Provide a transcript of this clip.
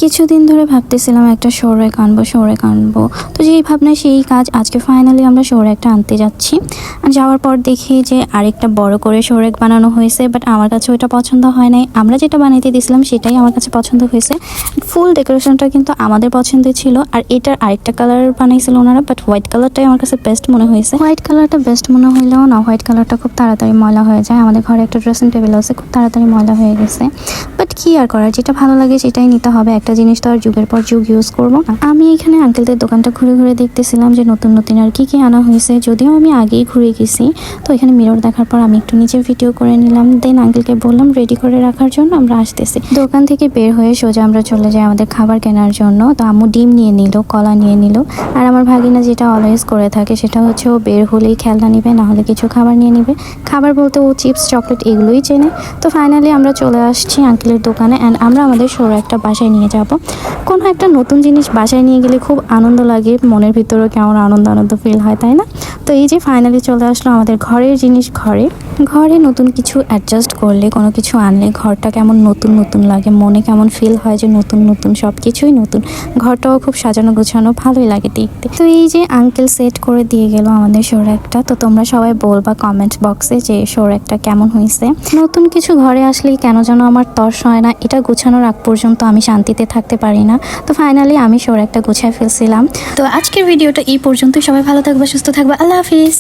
কিছুদিন ধরে ভাবতেছিলাম একটা শো র্যাক আনবো। তো যেই ভাবনা সেই কাজ, আজকে ফাইনালি আমরা শো র্যাকটা আনতে যাচ্ছি। আর যাওয়ার পর দেখি যে আরেকটা বড় করে শো র্যাক বানানো হয়েছে, বাট আমার কাছে ওইটা পছন্দ হয় নাই। আমরা যেটা বানাইতে দিয়েছিলাম সেটাই আমার কাছে পছন্দ হয়েছে। ফুল ডেকোরেশনটা কিন্তু আমাদের পছন্দের ছিল। আর এটার আরেকটা কালার বানাইছিল ওনারা, বাট হোয়াইট কালারটাই আমার কাছে বেস্ট মনে হয়েছে। হোয়াইট কালারটা বেস্ট মনে হইলেও না, হোয়াইট কালারটা খুব তাড়াতাড়ি ময়লা হয়ে যায়। আমাদের ঘরে একটা ড্রেসিং টেবিল আছে, খুব তাড়াতাড়ি ময়লা হয়ে গেছে। বাট কি আর করার, যেটা ভালো লাগে সেটাই নিতে হবে। একটা জিনিস তো আর যুগের পর যুগ ইউজ করবো না। আমি এখানে আঙ্কেলদের দোকানটা ঘুরে ঘুরে দেখতেছিলাম যে নতুন নতুন আর কি আনা হয়েছে। যদিও আমি আগেই ঘুরে গেছি, তো এখানে মিরর দেখার পর আমি একটু নিচে ভিডিও করে নিলাম। দেন আঙ্কেলকে বললাম রেডি করে রাখার জন্য, আমরা আসতেছি। দোকান থেকে বের হয়ে সোজা আমরা চলে যাই আমাদের খাবার কেনার জন্য। তো আম্মু ডিম নিয়ে নিল, কলা নিয়ে নিল। আর আমার ভাগিনা যেটা অলওয়েজ করে থাকে সেটা হচ্ছে ও বের হলেই খেলনা নিবে, না হলে কিছু খাবার নিয়ে নিবে। খাবার বলতে ও চিপস, চকলেট এগুলোই চেনে। তো ফাইনালি আমরা চলে আসছি আঙ্কেলের দোকানে। অ্যান্ড আমরা আমাদের শো র্যাকটা বাসায় নিয়ে যাব। কোনো একটা নতুন জিনিস বাসায় নিয়ে গেলে খুব আনন্দ লাগে, মনের ভিতরেও কেমন আনন্দ ফিল হয়, তাই না? তো এই যে ফাইনালি চলে আসলো আমাদের ঘরের জিনিস। ঘরে নতুন কিছু অ্যাডজাস্ট করলে, কোনো কিছু আনলে ঘরটা কেমন নতুন লাগে, মনে কেমন ফিল হয় যে নতুন সব কিছুই নতুন। ঘরটাও খুব সাজানো গোছানো, ভালোই লাগে দেখতে। তো এই যে আঙ্কেল সেট করে দিয়ে গেল আমাদের শো র্যাকটা। তো তোমরা সবাই বলবা কমেন্ট বক্সে যে শো র্যাকটা কেমন হয়েছে। নতুন কিছু ঘরে আসলেই কেন যেন আমার তর্স হয় না, এটা গুছানোর আগ পর্যন্ত আমি শান্তিতে থাকতে পারি না। তো ফাইনালি আমি শো র্যাকটা গুছায় ফেলছিলাম। তো আজকের ভিডিওটা এই পর্যন্তই। সবাই ভালো থাকবে, সুস্থ থাকবে, আল্লাহ হাফিজ।